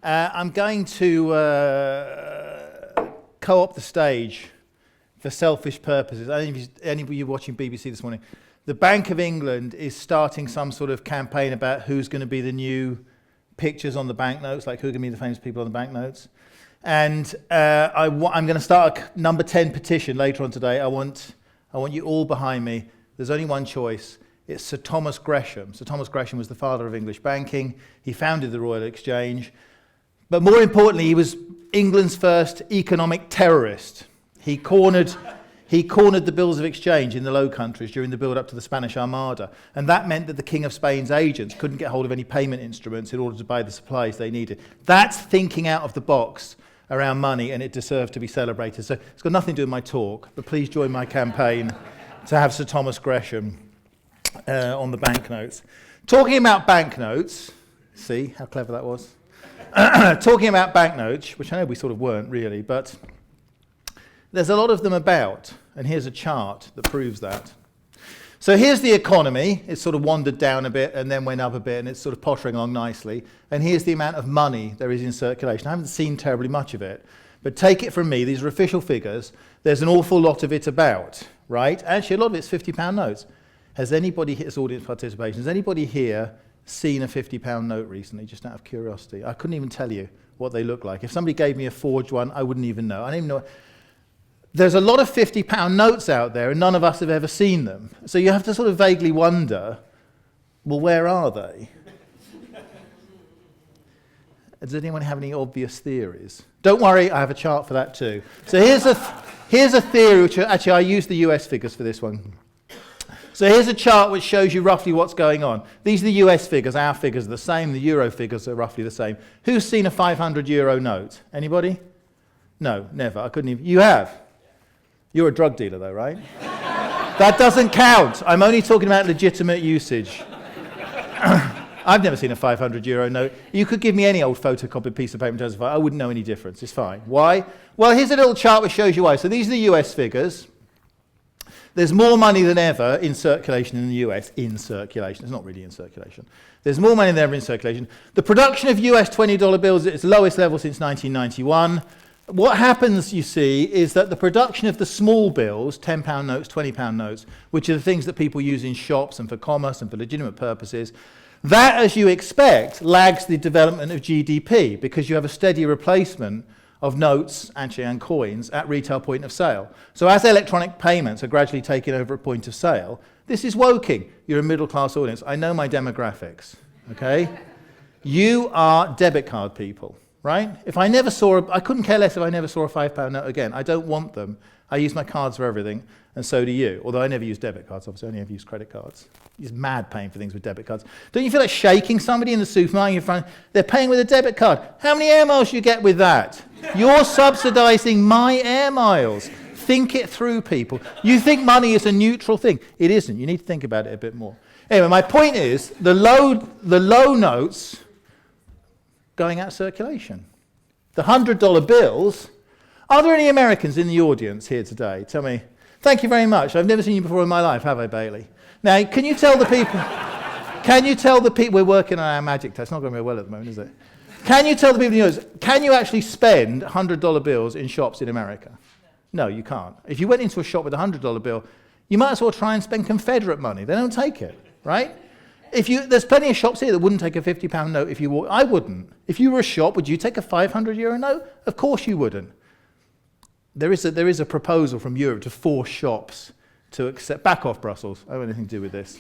I'm going to co-opt the stage for selfish purposes. I don't know if any of you watching BBC this morning. The Bank of England is starting some sort of campaign about who's going to be the new pictures on the banknotes, like who are going to be the famous people on the banknotes. And I'm going to start a number 10 petition later on today. I want you all behind me. There's only one choice. It's Sir Thomas Gresham. Sir Thomas Gresham was the father of English banking. He founded the Royal Exchange. But more importantly, he was England's first economic terrorist. He cornered the bills of exchange in the Low Countries during the build-up to the Spanish Armada. And that meant that the King of Spain's agents couldn't get hold of any payment instruments in order to buy the supplies they needed. That's thinking out of the box around money, and it deserves to be celebrated. So it's got nothing to do with my talk, but please join my campaign to have Sir Thomas Gresham on the banknotes. Talking about banknotes, see how clever that was? Talking about banknotes, which I know we sort of weren't really, but there's a lot of them about, and here's a chart that proves that. So here's the economy. It's sort of wandered down a bit and then went up a bit, and it's sort of pottering along nicely. And here's the amount of money there is in circulation. I haven't seen terribly much of it, but take it from me, these are official figures. There's an awful lot of it about, right? Actually, a lot of it's £50 notes. Has anybody, it's audience participation, has anybody here seen a £50 note recently, just out of curiosity? I couldn't even tell you what they look like. If somebody gave me a forged one, I wouldn't even know. I don't even know. There's a lot of £50 notes out there, and none of us have ever seen them. So you have to sort of vaguely wonder, well, where are they? Does anyone have any obvious theories? Don't worry, I have a chart for that too. So here's a theory, which actually I used the US figures for this one. So here's a chart which shows you roughly what's going on. These are the US figures, our figures are the same, the Euro figures are roughly the same. Who's seen a €500 note? Anybody? No, never, I couldn't even, you have? You're a drug dealer though, right? That doesn't count. I'm only talking about legitimate usage. I've never seen a €500 note. You could give me any old photocopied piece of paper and justify. I wouldn't know any difference. It's fine. Why? Well, here's a little chart which shows you why. So these are the US figures. There's more money than ever in circulation in the US. In circulation. It's not really in circulation. There's more money than ever in circulation. The production of US $20 bills is at its lowest level since 1991. What happens, you see, is that the production of the small bills, £10 notes, £20 notes, which are the things that people use in shops and for commerce and for legitimate purposes, that, as you expect, lags the development of GDP because you have a steady replacement of notes, actually, and coins at retail point of sale. So as electronic payments are gradually taken over at point of sale, this is woking. You're a middle-class audience. I know my demographics, okay? You are debit card people. Right? If I never saw, I couldn't care less if I never saw a £5 note again. I don't want them. I use my cards for everything, and so do you. Although I never use debit cards, obviously, I only ever use credit cards. It's mad paying for things with debit cards. Don't you feel like shaking somebody in the supermarket in front? They're paying with a debit card. How many air miles do you get with that? You're subsidising my air miles. Think it through, people. You think money is a neutral thing. It isn't. You need to think about it a bit more. Anyway, my point is, the low notes going out of circulation. The $100 bills, are there any Americans in the audience here today? Tell me. Thank you very much. I've never seen you before in my life, have I, Bailey? Now, can you tell the people, we're working on our magic test, not going very well at the moment, is it? Can you tell the people in the audience, can you actually spend $100 bills in shops in America? No, you can't. If you went into a shop with a $100 bill, you might as well try and spend Confederate money. They don't take it, right? There's plenty of shops here that wouldn't take a £50 note if you walk. I wouldn't. If you were a shop, would you take a €500 note? Of course you wouldn't. There is a proposal from Europe to force shops to accept. Back off, Brussels. I don't have anything to do with this.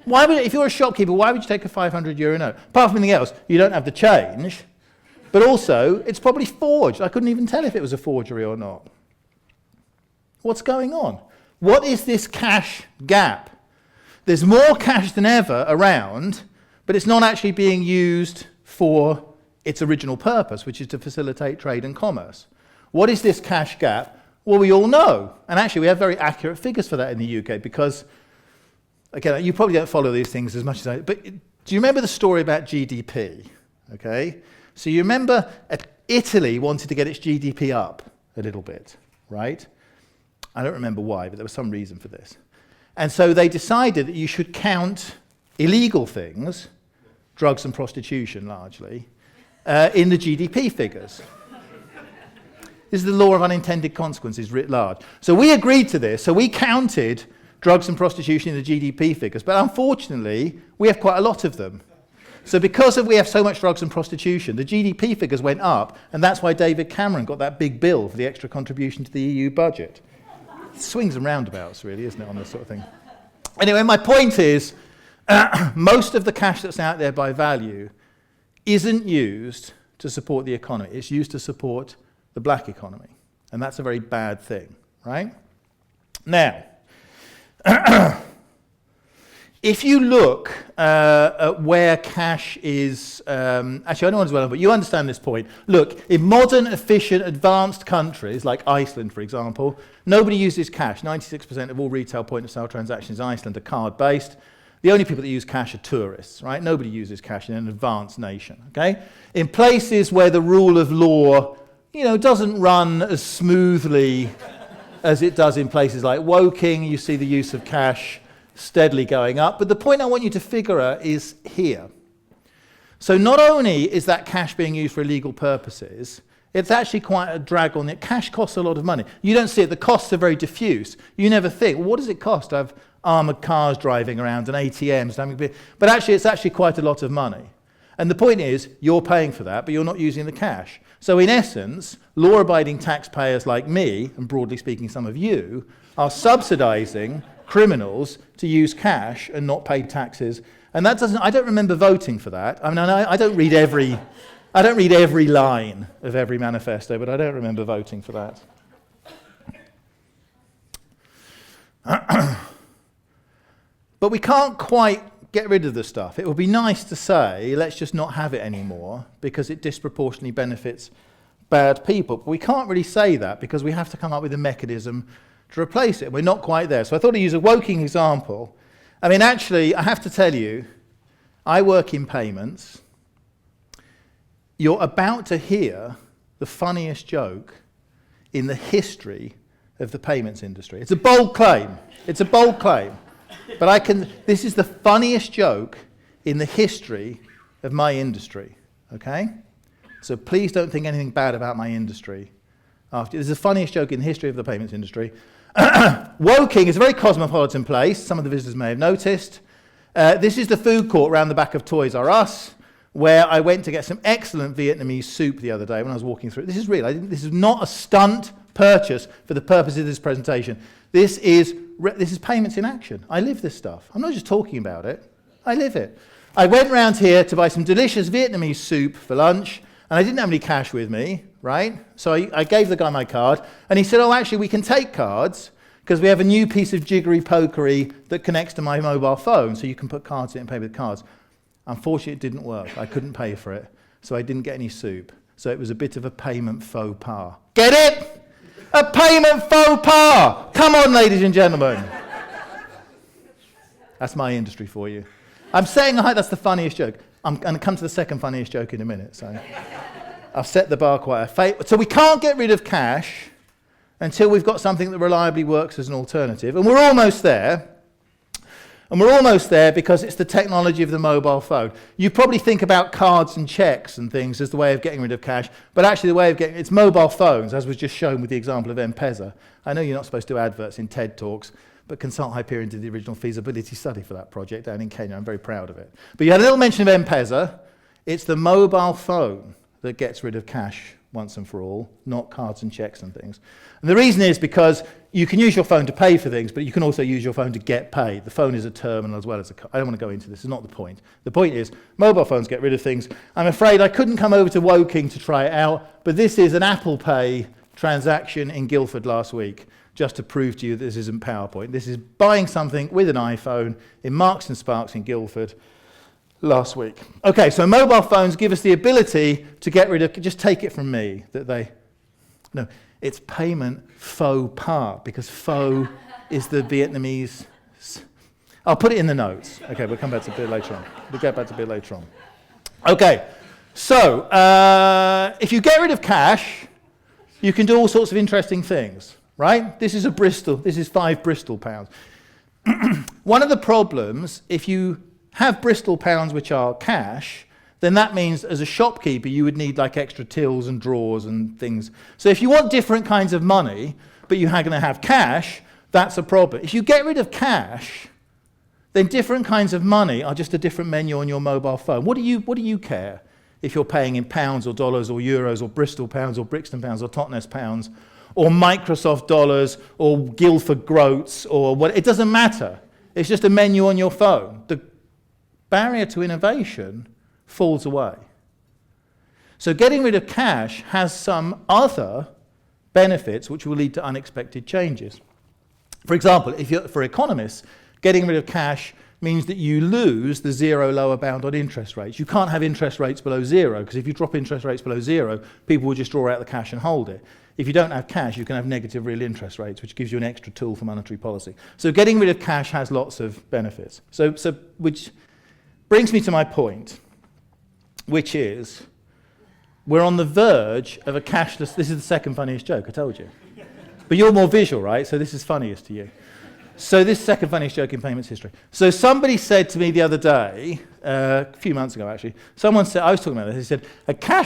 If you're a shopkeeper, why would you take a €500 note? Apart from anything else, you don't have the change, but also it's probably forged. I couldn't even tell if it was a forgery or not. What's going on? What is this cash gap? There's more cash than ever around, but it's not actually being used for its original purpose, which is to facilitate trade and commerce. What is this cash gap? Well, we all know. And actually, we have very accurate figures for that in the UK because, again, you probably don't follow these things as much as I do, but do you remember the story about GDP? Okay? So you remember Italy wanted to get its GDP up a little bit, right? I don't remember why, but there was some reason for this. And so they decided that you should count illegal things, drugs and prostitution largely, in the GDP figures. This is the law of unintended consequences writ large. So we agreed to this. So we counted drugs and prostitution in the GDP figures. But unfortunately, we have quite a lot of them. So because we have so much drugs and prostitution, the GDP figures went up. And that's why David Cameron got that big bill for the extra contribution to the EU budget. It swings and roundabouts, really, isn't it, on this sort of thing? Anyway, my point is, most of the cash that's out there by value isn't used to support the economy. It's used to support the black economy. And that's a very bad thing, right? Now, if you look at where cash is, actually I don't want to dwell on, but you understand this point. Look, in modern, efficient, advanced countries, like Iceland, for example, nobody uses cash. 96% of all retail point-of-sale transactions in Iceland are card-based. The only people that use cash are tourists, right? Nobody uses cash in an advanced nation, okay? In places where the rule of law, doesn't run as smoothly as it does in places like Woking, you see the use of cash steadily going up. But the point I want you to figure out is here. So not only is that cash being used for illegal purposes, it's actually quite a drag on it. Cash costs a lot of money. You don't see it. The costs are very diffuse. You never think, well, what does it cost to have armoured cars driving around and ATMs? But actually, it's actually quite a lot of money. And the point is, you're paying for that, but you're not using the cash. So in essence, law-abiding taxpayers like me, and broadly speaking some of you, are subsidising criminals to use cash and not pay taxes. And that doesn't, I don't remember voting for that. I mean, I don't read every line of every manifesto, but I don't remember voting for that. But we can't quite get rid of the stuff. It would be nice to say, let's just not have it anymore because it disproportionately benefits bad people. But we can't really say that because we have to come up with a mechanism to replace it. We're not quite there. So I thought I'd use a Woking example. I mean, actually, I have to tell you, I work in payments. You're about to hear the funniest joke in the history of the payments industry. It's a bold claim. It's a bold claim. But this is the funniest joke in the history of my industry, okay? So please don't think anything bad about my industry. This is the funniest joke in the history of the payments industry. Woking is a very cosmopolitan place. Some of the visitors may have noticed. This is the food court around the back of Toys R Us, where I went to get some excellent Vietnamese soup the other day when I was walking through. This is real. This is not a stunt purchase for the purpose of this presentation. This is payments in action. I live this stuff. I'm not just talking about it. I live it. I went round here to buy some delicious Vietnamese soup for lunch, and I didn't have any cash with me, right? So I gave the guy my card, and he said, oh, actually, we can take cards because we have a new piece of jiggery-pokery that connects to my mobile phone, so you can put cards in and pay with cards. Unfortunately, it didn't work. I couldn't pay for it, so I didn't get any soup. So it was a bit of a payment faux pas. Get it? A payment faux pas! Come on, ladies and gentlemen. That's my industry for you. I'm saying that's the funniest joke. I'm going to come to the second funniest joke in a minute. So I've set the bar quite high. So we can't get rid of cash until we've got something that reliably works as an alternative. And we're almost there. And we're almost there because it's the technology of the mobile phone. You probably think about cards and checks and things as the way of getting rid of cash, but actually the way of getting it's mobile phones, as was just shown with the example of M-Pesa. I know you're not supposed to do adverts in TED Talks, but Consult Hyperion did the original feasibility study for that project down in Kenya. I'm very proud of it. But you had a little mention of M-Pesa. It's the mobile phone that gets rid of cash once and for all, not cards and checks and things. And the reason is because you can use your phone to pay for things, but you can also use your phone to get paid. The phone is a terminal as well as a card. I don't want to go into this. It's not the point. The point is mobile phones get rid of things. I'm afraid I couldn't come over to Woking to try it out, but this is an Apple Pay transaction in Guildford last week, just to prove to you that this isn't PowerPoint. This is buying something with an iPhone in Marks and Sparks in Guildford last week. Okay, so mobile phones give us the ability to get rid of, just take it from me, it's payment faux pas, because faux is the Vietnamese. I'll put it in the notes. Okay, we'll come back to it a bit later on. We'll get back to it a bit later on. Okay, so if you get rid of cash, you can do all sorts of interesting things, right? This is 5 Bristol pounds. One of the problems, if you have Bristol pounds which are cash, then that means as a shopkeeper you would need like extra tills and drawers and things. So if you want different kinds of money, but you're going to have cash, that's a problem. If you get rid of cash, then different kinds of money are just a different menu on your mobile phone. What do you care if you're paying in pounds or dollars or euros or Bristol pounds or Brixton pounds or Totnes pounds or Microsoft dollars or Guildford groats or what? It doesn't matter. It's just a menu on your phone. The barrier to innovation falls away. So getting rid of cash has some other benefits which will lead to unexpected changes. For example, for economists, getting rid of cash means that you lose the zero lower bound on interest rates. You can't have interest rates below zero, because if you drop interest rates below zero, people will just draw out the cash and hold it. If you don't have cash, you can have negative real interest rates, which gives you an extra tool for monetary policy. So getting rid of cash has lots of benefits. So which brings me to my point, which is we're on the verge of a cashless... This is the second funniest joke, I told you. But you're more visual, right? So this is funniest to you. So this is the second funniest joke in payments history. So somebody said to me the other day, a few months ago actually, someone said, I was talking about this, they said,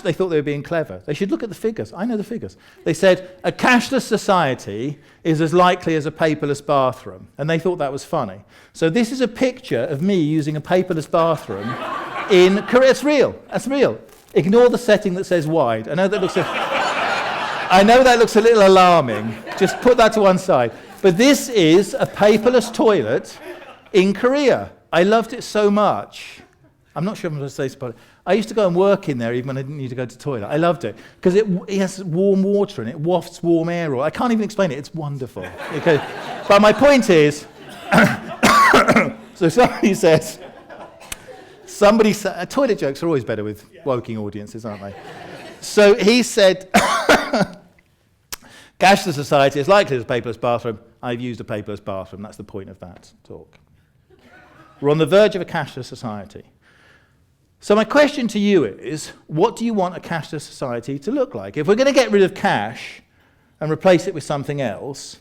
they thought they were being clever. They should look at the figures. I know the figures. They said, a cashless society is as likely as a paperless bathroom. And they thought that was funny. So this is a picture of me using a paperless bathroom in Korea. It's real. That's real. Ignore the setting that says wide. I know that looks a little alarming. Just put that to one side. But this is a paperless toilet in Korea. I loved it so much. I'm not sure if I'm going to say this, but I used to go and work in there even when I didn't need to go to the toilet. I loved it because it has warm water and it wafts warm air. I can't even explain it. It's wonderful. Okay. But my point is, so somebody said, toilet jokes are always better with woking audiences, aren't they? So he said, cashless society is likely as a paperless bathroom. I've used a paperless bathroom. That's the point of that talk. We're on the verge of a cashless society. So my question to you is, what do you want a cashless society to look like? If we're going to get rid of cash and replace it with something else,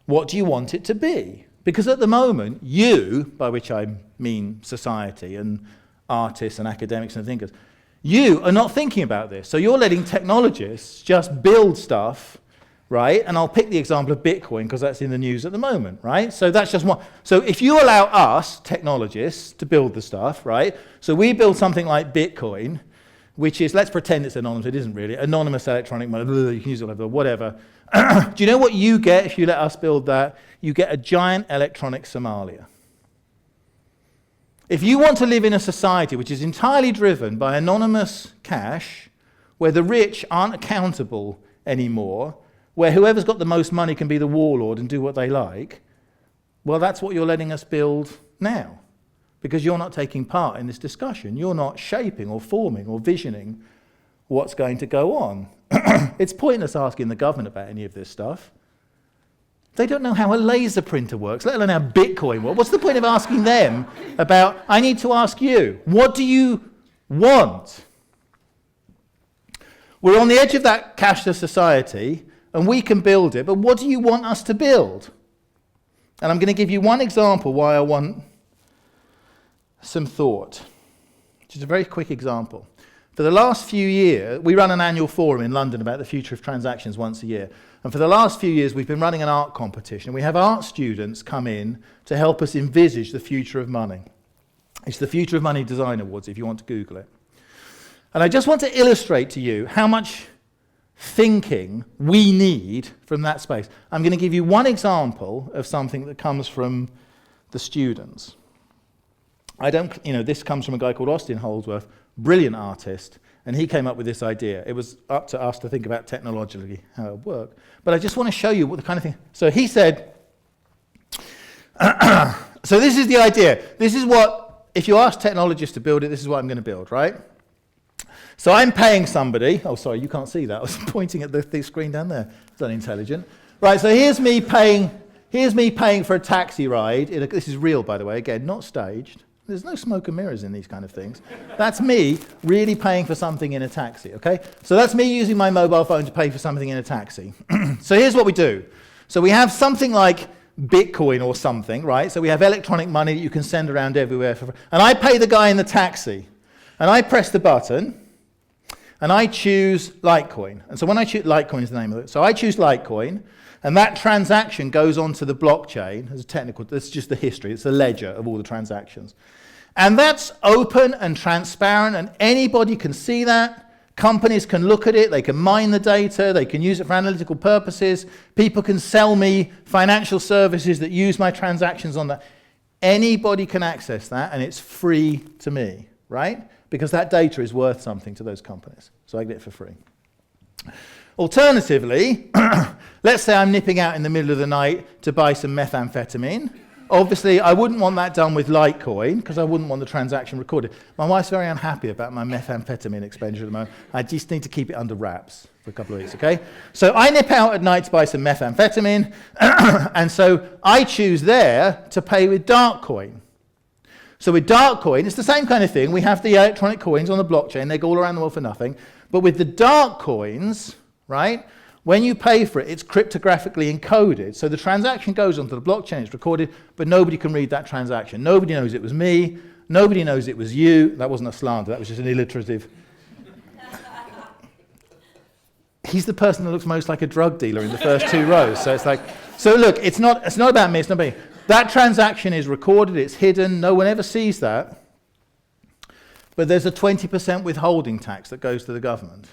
what do you want it to be? Because at the moment, you, by which I mean society and artists and academics and thinkers, you are not thinking about this. So you're letting technologists just build stuff, right? And I'll pick the example of Bitcoin because that's in the news at the moment, right? So that's just one. So if you allow us, technologists, to build the stuff, right? So we build something like Bitcoin, which is, let's pretend it's anonymous. It isn't really. Anonymous electronic money, you can use it whatever. Do you know what you get if you let us build that? You get a giant electronic Somalia. If you want to live in a society which is entirely driven by anonymous cash, where the rich aren't accountable anymore, where whoever's got the most money can be the warlord and do what they like, well, that's what you're letting us build now, because you're not taking part in this discussion. You're not shaping or forming or visioning what's going to go on. It's pointless asking the government about any of this stuff. They don't know how a laser printer works, let alone how Bitcoin works. What's the point of asking them about, I need to ask you, what do you want? We're on the edge of that cashless society, and we can build it, but what do you want us to build? And I'm going to give you one example why I want some thought. Just a very quick example. For the last few years, we run an annual forum in London about the future of transactions once a year. And for the last few years, we've been running an art competition. We have art students come in to help us envisage the future of money. It's the Future of Money Design Awards, if you want to Google it. And I just want to illustrate to you how much thinking we need from that space. I'm going to give you one example of something that comes from the students. This comes from a guy called Austin Holdsworth, brilliant artist, and he came up with this idea. It was up to us to think about technologically how it would work. But I just want to show you what the kind of thing. So he said, so this is the idea. This is what, if you ask technologists to build it, this is what I'm going to build, right? So I'm paying somebody. Oh, sorry, you can't see that. I was pointing at the screen down there. It's unintelligent. Right, so here's me paying for a taxi ride. This is real, by the way, again, not staged. There's no smoke and mirrors in these kind of things. That's me really paying for something in a taxi, okay? So that's me using my mobile phone to pay for something in a taxi. So here's what we do. So we have something like Bitcoin or something, right? So we have electronic money that you can send around everywhere. And I pay the guy in the taxi. And I press the button, and I choose Litecoin. And so when I choose, Litecoin is the name of it. So I choose Litecoin, and that transaction goes onto the blockchain. As a technical, that's just the history. It's the ledger of all the transactions. And that's open and transparent, and anybody can see that. Companies can look at it, they can mine the data, they can use it for analytical purposes. People can sell me financial services that use my transactions on that. Anybody can access that, and it's free to me, right? Because that data is worth something to those companies. So I get it for free. Alternatively, let's say I'm nipping out in the middle of the night to buy some methamphetamine. Obviously, I wouldn't want that done with Litecoin because I wouldn't want the transaction recorded. My wife's very unhappy about my methamphetamine expenditure at the moment. I just need to keep it under wraps for a couple of weeks, okay? So I nip out at night to buy some methamphetamine, and so I choose there to pay with Darkcoin. So with Darkcoin, it's the same kind of thing. We have the electronic coins on the blockchain. They go all around the world for nothing. But with the dark coins, right, when you pay for it, it's cryptographically encoded. So the transaction goes onto the blockchain, it's recorded, but nobody can read that transaction. Nobody knows it was me. Nobody knows it was you. That wasn't a slander. That was just an alliterative. He's the person that looks most like a drug dealer in the first two rows. So it's like, so look, it's not about me. It's not about me. That transaction is recorded. It's hidden. No one ever sees that. But there's a 20% withholding tax that goes to the government.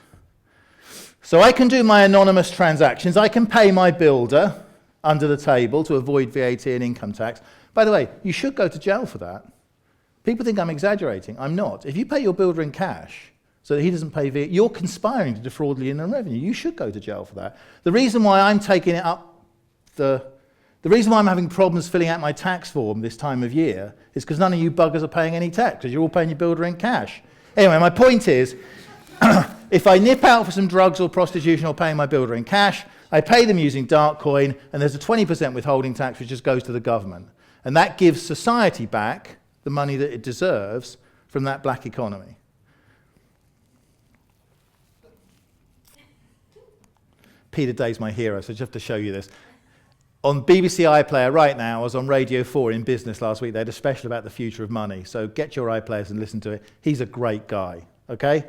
So I can do my anonymous transactions. I can pay my builder under the table to avoid VAT and income tax. By the way, you should go to jail for that. People think I'm exaggerating. I'm not. If you pay your builder in cash so that he doesn't pay VAT, you're conspiring to defraud the Inland Revenue. You should go to jail for that. The reason why I'm taking it up, the reason why I'm having problems filling out my tax form this time of year is because none of you buggers are paying any tax because you're all paying your builder in cash. Anyway, my point is, if I nip out for some drugs or prostitution or paying my builder in cash, I pay them using Darkcoin, and there's a 20% withholding tax which just goes to the government. And that gives society back the money that it deserves from that black economy. Peter Day's my hero, so I just have to show you this. On BBC iPlayer right now, I was on Radio 4 in business last week. They had a special about the future of money. So get your iPlayers and listen to it. He's a great guy, okay?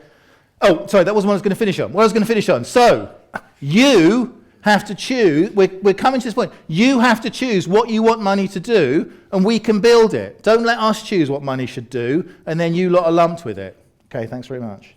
Oh, sorry, that wasn't what I was going to finish on. What I was going to finish on. So, you have to choose. We're coming to this point. You have to choose what you want money to do, and we can build it. Don't let us choose what money should do, and then you lot are lumped with it. Okay, thanks very much.